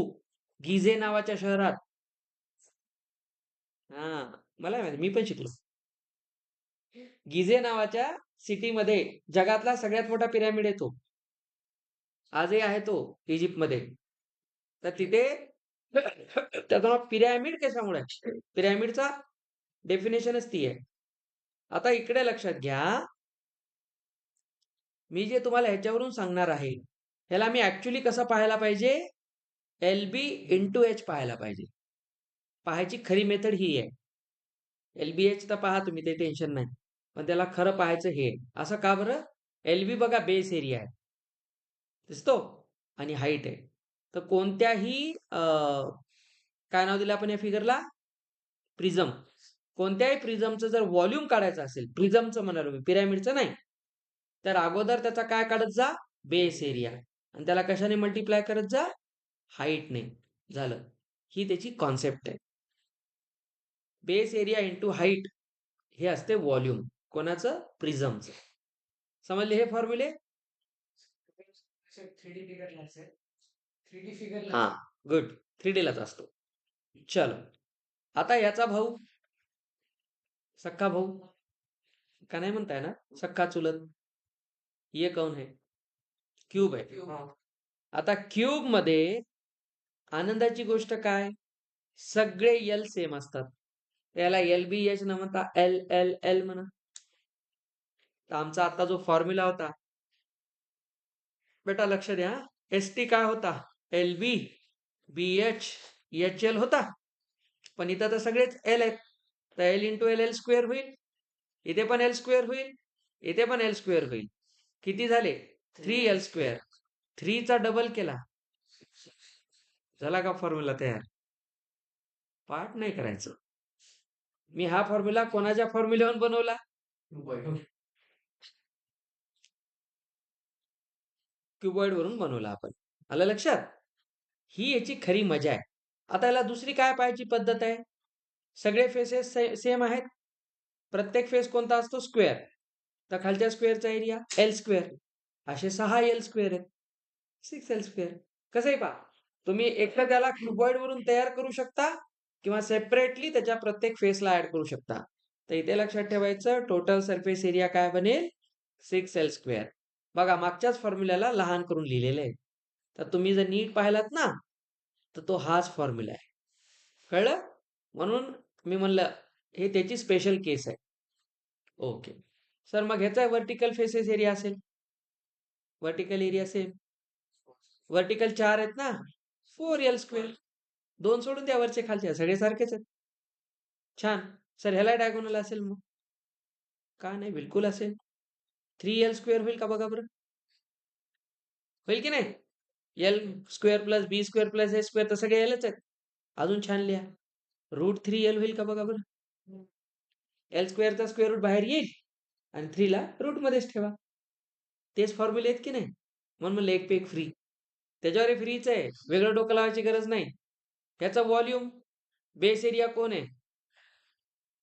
गिझे नावाच्या शहरात. हा, मला माहिती, मी पण शिकलो. गिझे नावाच्या सिटीमध्ये जगातला सगळ्यात मोठा पिरॅमिड आहे तो. आजही आहे तो इजिप्तमध्ये. तर तिथे त्याचं नाव पिरॅमिड कशामुळे? पिरॅमिडचा डेफिनेशनच ती आहे. आता इकडे लक्षात घ्या, मी जे तुम्हाला ह्याच्यावरून सांगणार आहे, ह्याला मी ऍक्च्युली कसं पाहायला पाहिजे? LB इंटू एच पाहायला पाहिजे. पाहायची खरी मेथड ही आहे. LBH तर पहा तुम्ही, ते टेन्शन नाही, पण त्याला खरं पाहायचं हे. असं का बरं? LB बघा, बेस एरिया आहे, दिसतो, आणि हाईट आहे. तर कोणत्याही काय नाव दिलं आपण या फिगरला? प्रिझम. कोणत्याही प्रिझमचं जर व्हॉल्यूम काढायचं असेल, प्रिझमचं म्हणालो मी, पिरॅमिडचं नाही, तर अगोदर त्याचा काय काढत जा? Base area. आणि त्याला कशाने मल्टिप्लाय करत जा? हाईटने. झालं. ही त्याची कॉन्सेप्ट आहे. बेस एरिया इंटू हाईट हे असते व्हॉल्यूम. कोणाचं? प्रिझमचं. समजले हे फॉर्म्युले? हा, गुड. 3D लाच असतो. चलो, आता याचा भाऊ, सक्का भाऊ का नाही म्हणताय ना, सक्का चुलत, ये कौन है? क्यूब आहे. आता क्यूब मध्ये आनंदाची गोष्ट काय? सगळे यल सेम असतात. त्याला LBH न म्हणता LLL म्हणा. तर आमचा आता जो फॉर्म्युला होता, बेटा लक्ष द्या, ST काय होता? LB BH HL होता. पण इथं तर सगळेच L आहेत, तर L इंटू LL स्क्वेअर होईल. इथे पण L स्क्वेअर होईल, इथे पण L स्क्वेअर होईल. किती झाले? 3L square. 3 चा डबल केला, झाला का फॉर्म्युला तयार? पाठ नाही करायचं. मी हा फॉर्म्युला कोणाच्या फॉर्म्युल्यावर बनवला? क्युबॉइड वरून बनवला आपण. आलं लक्षात? ही याची खरी मजा आहे. आता याला दुसरी काय पाहायची पद्धत आहे? सगळे फेसेस सेम आहेत. प्रत्येक फेस कोणता असतो? स्क्वेअर. तर खालच्या स्क्वेअरचा एरिया L स्क्वेअर. असे 6 L स्क्वेअर आहेत, 6 L स्क्वेअर. कसंही पहा, तुम्ही एकतर त्याला क्युबॉइड वरून तयार करू शकता किंवा सेपरेटली त्याच्या प्रत्येक फेसला ऍड करू शकता. तर इथे लक्षात ठेवायचं, टोटल सरफेस एरिया काय बनेल? 6L square. बघा, मागच्याच फॉर्म्युल्याला लहान करून लिहिलेलं आहे. तर तुम्ही जर नीट पाहिलात ना, तर तो हाच फॉर्म्युला आहे. कळलं? म्हणून मी म्हणलं हे त्याची स्पेशल केस आहे. ओके सर, मग ह्याचा व्हर्टिकल फेसेस एरिया असेल, व्हर्टिकल एरिया सेम. व्हर्टिकल 4 आहेत ना, 4L स्क्वेअर. 2 सोडून द्या, वरचे खालचे सगळे सारखेच आहेत. छान. सर, ह्याला डायगोनल असेल मग? का नाही, बिलकुल असेल. 3L स्क्वेअर होईल का बघा बरं? होईल की नाही? L square plus B square plus A square, तर सगळे Lच आहेत. अजून छान लिहा, √3L होईल का बघा बरं? L स्क्वेअरचा स्क्वेअर रूट बाहेर येईल आणि 3 ला रूट मध्येच ठेवा. तेच फॉर्म्युले आहेत की नाही? म्हणून म्हणलं एक पे एक फ्री. त्याच्यावर फ्रीच आहे, वेगळं डोकं लावायची गरज नाही. ह्याचा व्हॉल्यूम, बेस एरिया कोण आहे?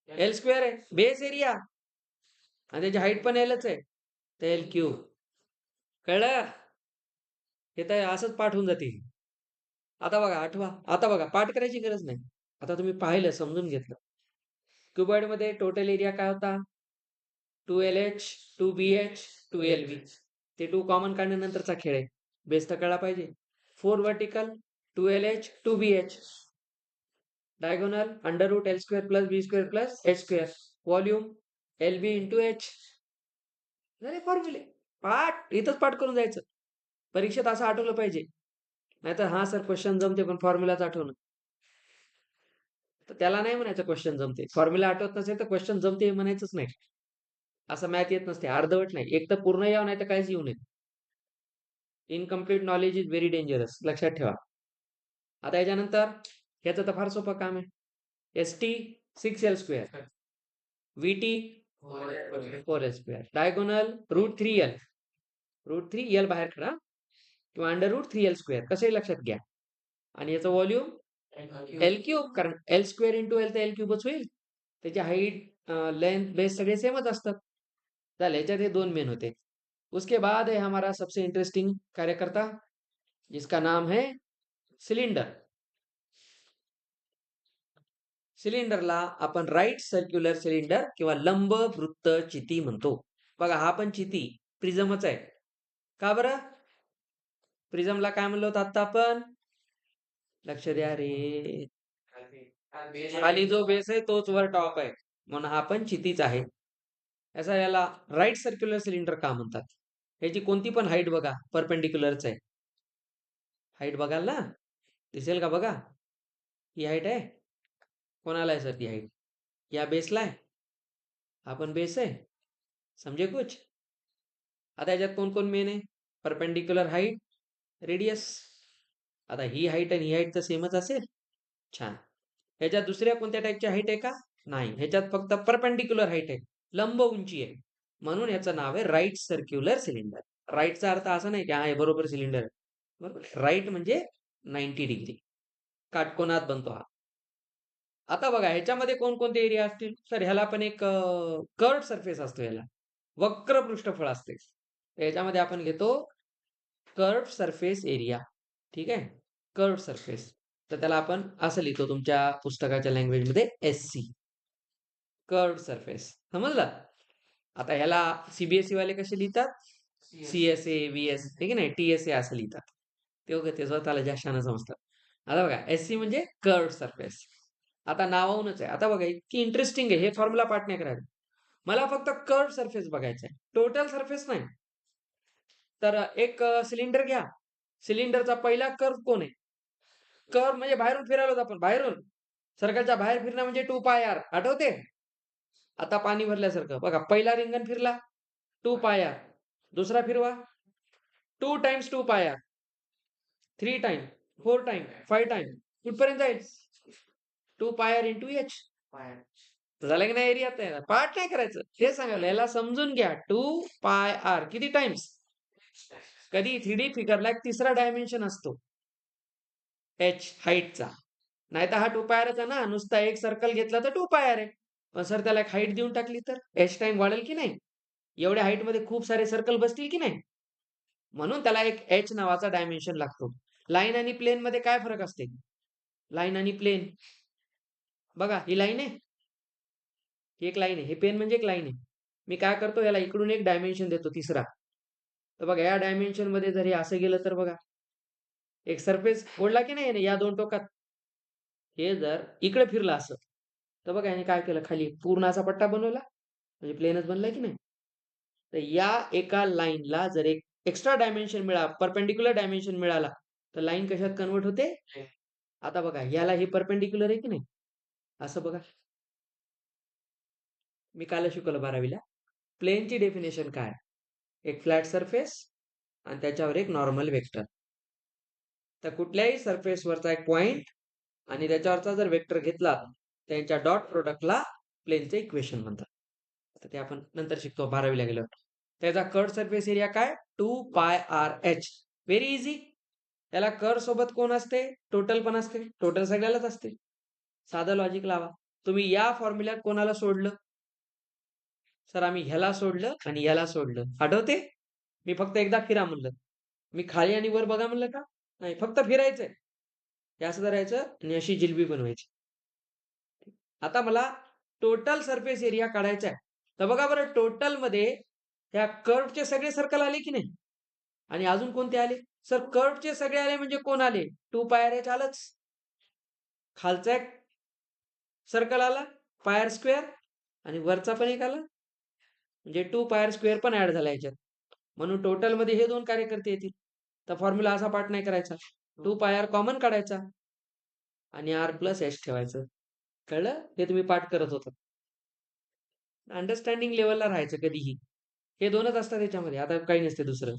L स्क्वेअर आहे बेस एरिया, आणि त्याची हाईट पण Lच आहे, तर L क्यूब. कळलं? हे तर असंच पाठ होऊन जाते. आता बघा आठवा. आता बघा पाठ करायची गरज नाही. आता तुम्ही पाहिलं, समजून घेतलं. क्युबॉइडमध्ये टोटल एरिया काय होता? 2LH, 2BH, 2LV. ते 2 कॉमन काढल्यानंतरचा खेळ आहे. बेस तर कळला पाहिजे. 4 vertical, 2LH, 2BH. Diagonal under root L square plus B square plus H square. Volume LB into H. झाले फॉर्म्युले. पाठ इथंच पाठ करून जायचं. परीक्षेत असं आठवलं पाहिजे. नाहीतर हा सर क्वेश्चन जमते पण फॉर्म्युलाच आठवणं. तर त्याला नाही म्हणायचं क्वेश्चन जमते. फॉर्म्युला आठवत नसेल तर क्वेश्चन जमते हे म्हणायचंच नाही. असं मॅथ येत नसते, अर्धवट नाही. एक तर पूर्ण यावं नाही तर काहीच येऊ नये. Incomplete knowledge is very dangerous, लक्षात ठेवा. आता याच्यानंतर ह्याचं तर फार सोपं काम आहे. ST 6L square, VT 4L square. Diagonal √3L. √3L बाहेर काढा किंवा अंडर रूट 3L स्क्वेअर, कसंही लक्षात घ्या. आणि याचं व्हॉल्यूम L क्यूब, कारण L स्क्वेअर इंटू L तर L क्यूबच होईल. त्याची हाईट, लेंथ, बेस सगळे सेमच असतात. झाले, याच्यात हे 2 मेन होते. उसके बाद है हमारा सबसे इंटरेस्टिंग कार्यकर्ता, जिसका नाम है सिलेंडर. सिलेंडरला आपण राईट सर्क्युलर सिलेंडर किंवा लंब वृत्त चिती म्हणतो. बघा हा पण चिती प्रिझमच आहे. का बरं? प्रिझमला काय म्हणलं होतं आता आपण? लक्ष द्या रे. खाली जो बेस आहे तोच वर टॉप आहे, म्हणून हा पण चितीच आहे. याचा याला राईट सर्क्युलर सिलेंडर का म्हणतात? याची कोणती पण हाईट बघा परपेंडिक्युलरच आहे. हाईट बघाल ना, दिसेल का बघा. ही हाईट आहे. कोणाला आहे सर ती हाईट? या बेसला आहे. हा पण बेस आहे. समजे कुछ? आता याच्यात कोण कोण मेन आहे? Perpendicular height, radius. आता ही हाईट आणि ही हाईट तर सेमच असेल. छान. ह्याच्यात दुसऱ्या कोणत्या टाईपची हाईट आहे का? नाही. ह्याच्यात फक्त परपेंडिक्युलर हाईट आहे, लंब उंची आहे. म्हणून याचं नाव आहे राईट सर्क्युलर सिलेंडर. राईटचा अर्थ असा नाही की हा बरोबर सिलेंडर, बरोबर. राईट म्हणजे 90 डिग्री काटकोनात बनतो हा. आता बघा ह्याच्यामध्ये कोणकोणते एरिया असतील? सर ह्याला पण एक कर्ड सरफेस असतो, याला वक्र पृष्ठफळ असते. याच्यामध्ये आपण घेतो कर्व सरफेस एरिया. ठीक आहे, कर्व सरफेस. तर त्याला आपण असं लिहितो तुमच्या पुस्तकाच्या लँग्वेजमध्ये SC, कर्व सरफेस. समजलं? आता ह्याला CBSE वाले कसे लिहितात? CSA, VS, ठीक आहे, नाही TSA असं लिहितात. ते स्वतःला जास्ताना समजतात. आता बघा SC म्हणजे कर्व सरफेस. आता नावाहूनच आहे. आता बघा इतकी इंटरेस्टिंग आहे, हे फॉर्म्युला पाठ नाही करायचं. मला फक्त कर्व सरफेस बघायचं आहे, टोटल सरफेस नाही. तर एक सिलेंडर घ्या. सिलेंडरचा पहिला कर्व कोण आहे? कर्व म्हणजे बाहेरून फिरायला होतं आपण, बाहेरून सर्कलच्या बाहेर फिरणं म्हणजे 2πr. आठवते? आता पाणी भरल्यासारखं बघा, पहिला रिंगण फिरला 2πr. दुसरा फिरवा 2 times 2πr, 3 time, 4 time, 5 time. कुठपर्यंत जाईल? 2πr into H. झालं की नाही एरिया? पाठ नाही करायचं, हे सांगायला. याला समजून घ्या. 2πr किती टाइम्स? कधी 3D फिगरला एक तिसरा डायमेन्शन असतो, H हाईटचा. नाही तर हा 2πrच आहे ना, नुसता एक सर्कल घेतला तर 2πr आहे. पण सर त्याला एक हाईट देऊन टाकली तर H टाइम वाढेल की नाही? एवढ्या हाईट मध्ये खूप सारे सर्कल बसतील की नाही? म्हणून त्याला एक H नावाचा डायमेन्शन लागतो. लाईन आणि प्लेन मध्ये काय फरक असते? लाईन आणि प्लेन, बघा ही लाईन आहे, ही एक लाईन आहे, हे पेन म्हणजे एक लाईन आहे. मी काय करतो, याला इकडून एक डायमेन्शन देतो तिसरा. तर बघा या डायमेन्शन मध्ये जर हे असं गेलं तर बघा एक सरफेस ओढला की नाही या दोन टोकात. हे जर इकडे फिरलं असं तर बघा याने काय केलं, खाली पूर्ण असा पट्टा बनवला, म्हणजे प्लेनच बनला की नाही. तर या एका लाईनला जर एक एक्स्ट्रा डायमेन्शन मिळाला, परपेंडिक्युलर डायमेन्शन मिळाला, तर लाईन कशात कन्वर्ट होते? आता बघा याला हे परपेंडिक्युलर आहे की नाही, असं बघा. मी काल शिकवलं 12वीला, प्लेनची डेफिनेशन काय? एक फ्लॅट सरफेस आणि त्याच्यावर एक नॉर्मल वेक्टर. तर कुठल्याही सरफेसवरचा एक पॉइंट आणि त्याच्यावरचा जर वेक्टर घेतला, त्यांच्या डॉट प्रोडक्टला प्लेनचे इक्वेशन म्हणतात. आता ते आपण नंतर शिकतो 12वीला गेलो. त्याचा कर्व सरफेस एरिया काय? 2πrh. Very easy. त्याला कर्व सोबत कोण असते? टोटल पण असते. टोटल सगळ्यालाच असते. साधं लॉजिक लावा. तुम्ही या फॉर्म्युल्यात कोणाला सोडलं? सर आम्ही ह्याला सोडलं आणि ह्याला सोडलं, आठवते? मी फक्त एकदा फिरा म्हणलं. मी खाली आणि वर बघा म्हणलं का? नाही, फक्त फिरायचंय. हे असं धरायचं आणि अशी जिलबी बनवायची. आता मला टोटल सरफेस एरिया काढायचा आहे. तर बघा बरं, टोटलमध्ये ह्या कर्वचे सगळे सर्कल आले की नाही? आणि अजून कोणते आले? सर कर्वचे सगळे आले म्हणजे कोण आले? 2 पायर एच आलंच. खालचा एक सर्कल आला, पायर स्क्वेअर, आणि वरचा पण एक आला. म्हणजे 2 पायर स्क्वेअर पण ऍड झाला याच्यात. म्हणून टोटलमध्ये हे 2 कार्यकर्ते येतील. तर फॉर्म्युला असा पाठ नाही करायचा. 2 पायर कॉमन काढायचा आणि आर प्लस एच ठेवायचं. कळलं? हे तुम्ही पाठ करत होता. अंडरस्टँडिंग लेवलला राहायचं कधीही. हे 2च असतात याच्यामध्ये, आता काही नसते दुसरं.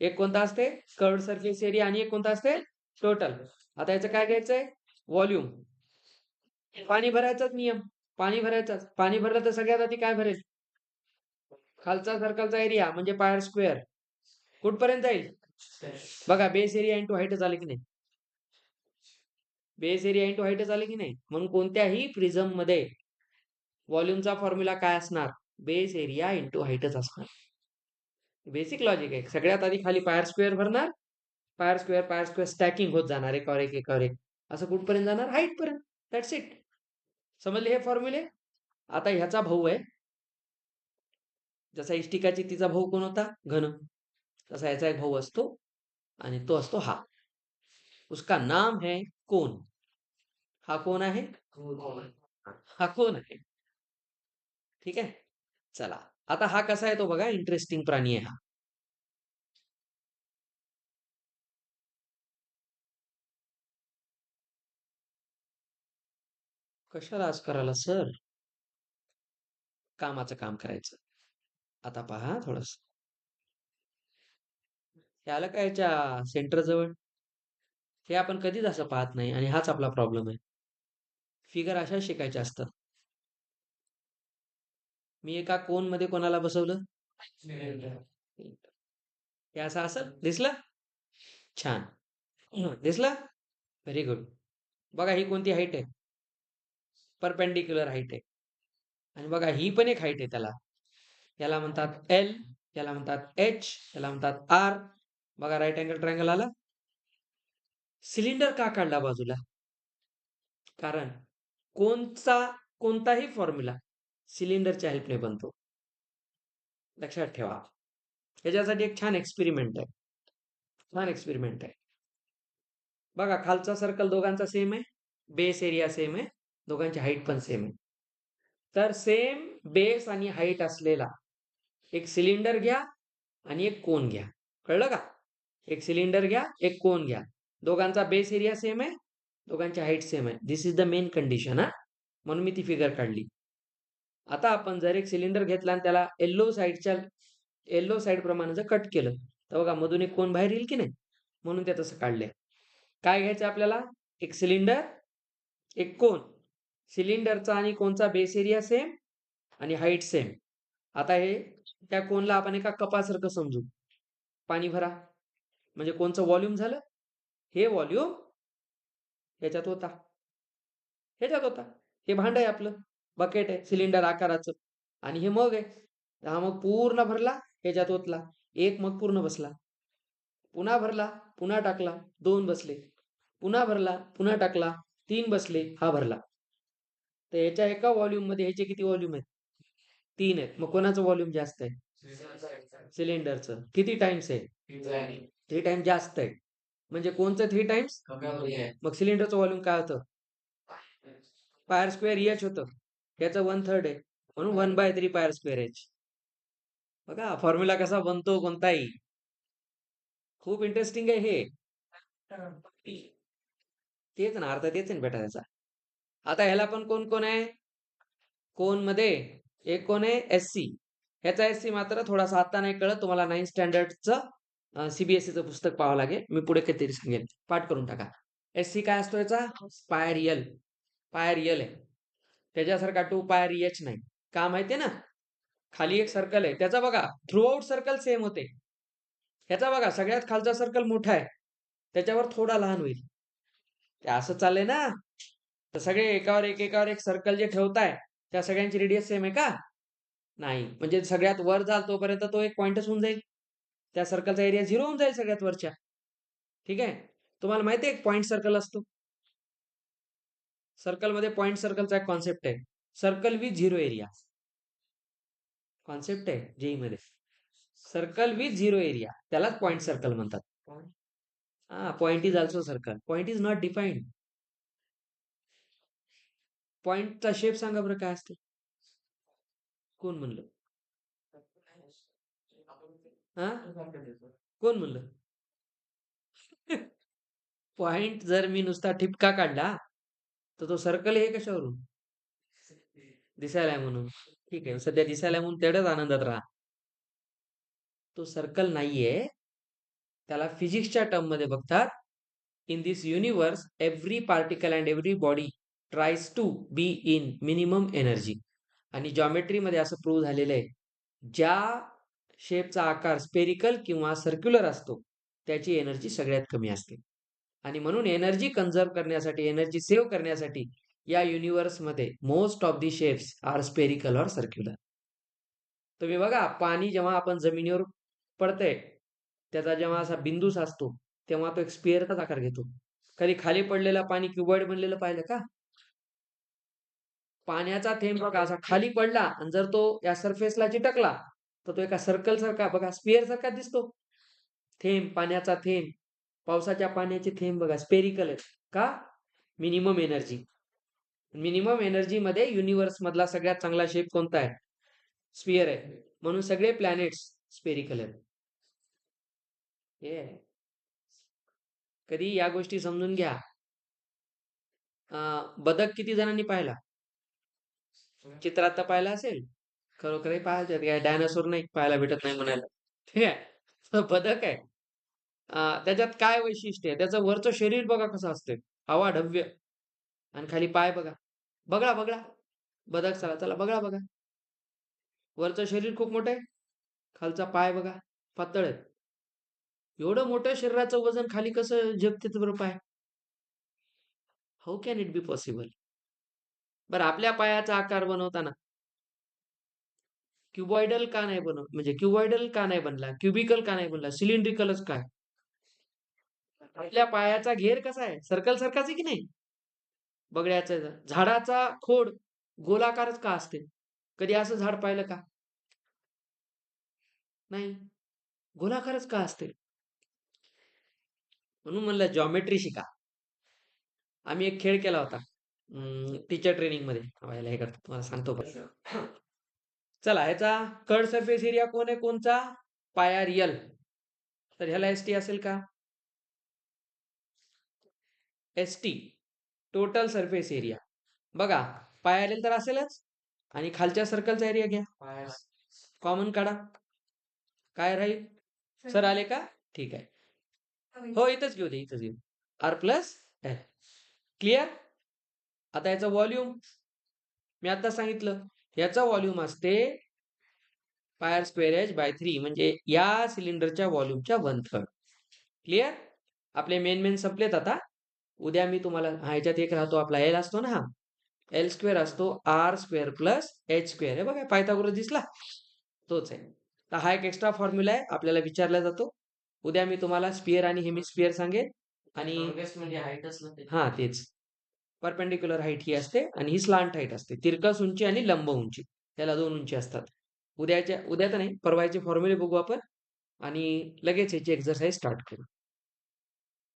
एक कोणता असते? कर्व्ड सरफेस एरिया, आणि एक कोणता असते? टोटल. आता याचं काय घ्यायचंय? व्हॉल्यूम. पाणी भरायचाच नियम. पाणी भरायचाच. पाणी भरलं तर सगळ्यात आधी काय भरेल? खालचा सर्कलचा एरिया म्हणजे पायर स्क्वेअर. कुठपर्यंत जाईल? बघा, बेस एरिया इंटू हाईट झाले की नाही? बेस एरिया इंटू हाईट झाले की नाही? म्हणून कोणत्याही प्रिझम मध्ये व्हॉल्यूमचा फॉर्म्युला काय असणार? बेस एरिया इंटू हाईटच असणार. बेसिक लॉजिक आहे. सगळ्यात आधी खाली पायर स्क्वेअर भरणार, पायर स्क्वेअर स्टॅकिंग होत जाणार, एकावर एक एकावर एक. असं कुठपर्यंत जाणार? हाईट पर्यंत. That's it. समजले हे फॉर्म्युले? आता ह्याचा भाऊ आहे, जसा इष्टिकाची तिचा भाऊ कोण होता? घन. तसा याचा एक भाऊ असतो, आणि तो असतो हा. उसका नाम है कोण. हा कोण आहे? हा कोण आहे? ठीक आहे. चला, आता हा कसा आहे तो बघा. इंटरेस्टिंग प्राणी आहे हा. कशाला आज करायला सर? कामाचं काम करायचं. आता पहा थोडस. हे आलं का याच्या सेंटर जवळ? हे आपण कधीच असं पाहत नाही, आणि हाच आपला प्रॉब्लेम आहे. फिगर अशा शिकायच्या असतात. मी एका कोन मध्ये कोणाला बसवलं? हे असं असं दिसलं? छान. दिसलं? Very good. बघा, ही कोणती हाईट आहे? परपेंडिक्युलर हाईट आहे. आणि बघा, ही पण एक हाईट आहे त्याला. याला म्हणतात एल, याला म्हणतात एच, याला म्हणतात आर. बघा, राईट अँगल ट्रायंगल आला. सिलेंडर का काढला बाजूला? कारण कोणताही फॉर्म्युला सिलेंडरच्या हेल्पने बनतो. लक्षात ठेवा. याच्यासाठी एक छान एक्सपेरिमेंट आहे. छान एक्सपेरिमेंट आहे. बघा, खालचा सर्कल दोघांचा सेम आहे, बेस एरिया सेम आहे, दोघांची हाईट पण सेम आहे. तर सेम बेस आणि हाईट असलेला एक सिलेंडर घ्या आणि एक कोन घ्या. कळलं का? एक सिलेंडर घ्या, एक कोन घ्या. दोघांचा बेस एरिया सेम आहे, दोघांची हाईट सेम आहे. दिस इज द मेन कंडिशन. म्हणून मी ती फिगर काढली. आता आपण जर एक सिलेंडर घेतला आणि त्याला येल्लो साईड प्रमाणे जर कट केलं, तर बघा मधून एक कोन बाहेर येईल की नाही? म्हणून ते तसं काढलंय. काय घ्यायचं आपल्याला? एक सिलेंडर, एक कोन. सिलेंडरचा आणि कोनचा बेस एरिया सेम आणि हाईट सेम. आता हे त्या कोनला आपण एका कपासारखं समजू. पाणी भरा म्हणजे कोणचं व्हॉल्यूम झालं? हे व्हॉल्यूम ह्याच्यात होता, ह्याच्यात होता. हे भांड आहे आपलं, बकेट आहे सिलेंडर आकाराचं, आणि हे मग आहे. हा मग पूर्ण भरला, ह्याच्यात ओतला, एक मग पूर्ण बसला. पुन्हा भरला, पुन्हा टाकला, 2 बसले. पुन्हा भरला, पुन्हा टाकला, 3 बसले, हा भरला. तर याच्या एका व्हॉल्यूम मध्ये ह्याचे किती व्हॉल्यूम आहेत? 3 आहेत. मग कोणाचं व्हॉल्यूम जास्त आहे? सिलेंडरचं. किती टाइम्स आहे? 3 टाइम्स जास्त आहे. म्हणजे कोणचं 3 टाइम्स? मग सिलेंडरचं व्हॉल्यूम काय होतं? पायर स्क्वेअर एच होतं. याचं 1/3 आहे, म्हणून 1/3 पायर स्क्वेअर एच. बघा फॉर्म्युला कसा बनतो कोणताही. खूप इंटरेस्टिंग आहे हे. तेच ना, अर्थ तेच ना बेटा त्याचा. आता ह्याला पण कोण कोण आहे? कोण मध्ये एक कोण आहे? एससी. ह्याचा एससी मात्र थोडासा आता नाही कळत तुम्हाला. 9th स्टँडर्डचं सीबीएसईचं पुस्तक पाहावं लागेल. मी पुढे काहीतरी सांगेन, पाठ करून टाका. एससी काय असतो याचा? पायर यल. पायर यल आहे. त्याच्यासारखा 2 पायर एच नाही. का माहितीये ना? खाली एक सर्कल आहे, त्याचा बघा थ्रू आउट सर्कल सेम होते. ह्याचा बघा सगळ्यात खालचा सर्कल मोठा आहे, त्याच्यावर थोडा लहान होईल. ते असं चाललंय ना. तर सगळे एकावर एक सर्कल जे ठेवताय, त्या सगळ्यांची रेडियस सेम आहे का? नाही. म्हणजे सगळ्यात वर जाल तोपर्यंत तो एक पॉइंटच होऊन जाईल. त्या सर्कलचा एरिया 0 होऊन जाईल सगळ्यात वरच्या. ठीक आहे. तुम्हाला माहिती आहे एक पॉइंट सर्कल असतो. सर्कलमध्ये पॉइंट सर्कलचा एक कॉन्सेप्ट आहे. Circle with 0 area. कॉन्सेप्ट आहे जेई मध्ये. सर्कल विथ 0 एरिया त्यालाच पॉइंट सर्कल म्हणतात. Point is also circle. Point is not defined. पॉइंटचा शेप सांगा बरं काय असते. कोण म्हणलं? हा कोण म्हणलं? पॉइंट जर मी नुसता ठिपका काढला तर तो सर्कल हे कशावरून? दिसायला आहे म्हणून. ठीक आहे, सध्या दिसायला आहे म्हणून तेवढ्याच आनंदात राहा. तो सर्कल नाहीये. त्याला फिजिक्सच्या टर्म मध्ये बघतात. In this universe every particle and every body tries to be in minimum energy. आणि जॉमेट्री मध्ये असं प्रूव्ह झालेलं आहे. ज्या शेपचा आकार स्पेरिकल किंवा सर्क्युलर असतो त्याची एनर्जी सगळ्यात कमी असते. आणि म्हणून एनर्जी कन्झर्व करण्यासाठी, एनर्जी सेव्ह करण्यासाठी या युनिवर्स मध्ये most of the shapes are spherical or circular. तुम्ही बघा, पाणी जेव्हा आपण जमिनीवर पडतंय त्याचा जेव्हा असा बिंदू असतो तेव्हा तो एक स्पेअरचाच आकार घेतो. कधी खाली पडलेला पाणी क्युबॉइड बनलेलं पाहिलं का? पाण्याचा थेंब बघा असा खाली पडला आणि जर तो या सरफेसला चिटकला तर तो एका सर्कल सारखा बघा स्पेअर सारखा दिसतो. थेंब, पाण्याचा थेंब, पावसाच्या पाण्याचे थेंब बघा स्पेरिकल आहेत का? Minimum energy. मिनिमम एनर्जी मध्ये युनिव्हर्स मधला सगळ्यात चांगला शेप कोणता आहे? स्पियर आहे. म्हणून सगळे प्लॅनेट्स स्पेरिकल आहेत. हे कधी या गोष्टी समजून घ्या. बदक किती जणांनी पाहिला? चित्रात तर पाहिला असेल. खरोखरही पाहायचं. डायनासोर नाही पाहायला भेटत नाही म्हणायला. ठीक आहे. तो बदक आहे. त्याच्यात काय वैशिष्ट्य आहे? त्याचं वरचं शरीर बघा कसं असते, अवाढव्य. आणि खाली पाय बघा. बघा बघा. बदक चला चला बघा बघा. वरचं शरीर खूप मोठं आहे. खालचा पाय बघा पातळ आहे. एवढं मोठ्या शरीराचं वजन खाली कसं झेपते बरं पाय? How can it be possible? बरं आपल्या पायाचा आकार बनवताना क्युबॉइडल का नाही म्हणजे क्युबॉइडल का नाही बनला? क्युबिकल का नाही बनला? सिलेंड्रिकलच काय? आपल्या पायाचा घेर कसा आहे? सर्कल सारखाच आहे की नाही? बगड्याचं झाडाचा खोड गोलाकारच का असते? कधी असं झाड पाहिलं का? नाही. गोलाकारच का असते? म्हणून म्हणलं जॉमेट्री शिका. आम्ही एक खेळ केला होता टीचर ट्रेनिंग मध्ये. हे करतो तुम्हाला सांगतो पण. चला ह्याचा कर्ड सरफेस एरिया कोण आहे कोणचा? पाय रियल. तर ह्याला एसटी असेल का? ST total surface area. बघा पाय आलेल तर असेलच. आणि खालच्या सर्कलचा एरिया घ्या. कॉमन काढा. काय राहील? सर आले का? ठीक आहे. हो इथंच घेऊ दे, इथंच घेऊ. R plus L. क्लिअर? आता याचं व्हॉल्यूम मी आता सांगितलं. याचा व्हॉल्यूम असते पायर स्क्वेअर एच बाय 3 म्हणजे या सिलेंडरच्या व्हॉल्यूमच्या 1/3. क्लिअर? आपले मेन संपलेत आता. उद्या मी तुम्हाला ह्याच्यात एक राहतो आपला एल असतो ना, हा एल स्क्वेअर असतो R square plus H square. हे बघा पायथागोरस दिसला, तोच आहे. तर हा एक एक्स्ट्रा फॉर्म्युला आहे, आपल्याला विचारला जातो. उद्या मी तुम्हाला स्पियर आणि हेमिस्फियर सांगेन. आणि हा तेच परपेंडिक्युलर हाईट ही असते आणि ही स्लांट हाईट असते. तिरकस उंची आणि लंब उंची त्याला 2 उंची असतात. उद्या तर नाही, परवाचे फॉर्म्युले बघू आपण आणि लगेच याची एक्सरसाइज स्टार्ट करू.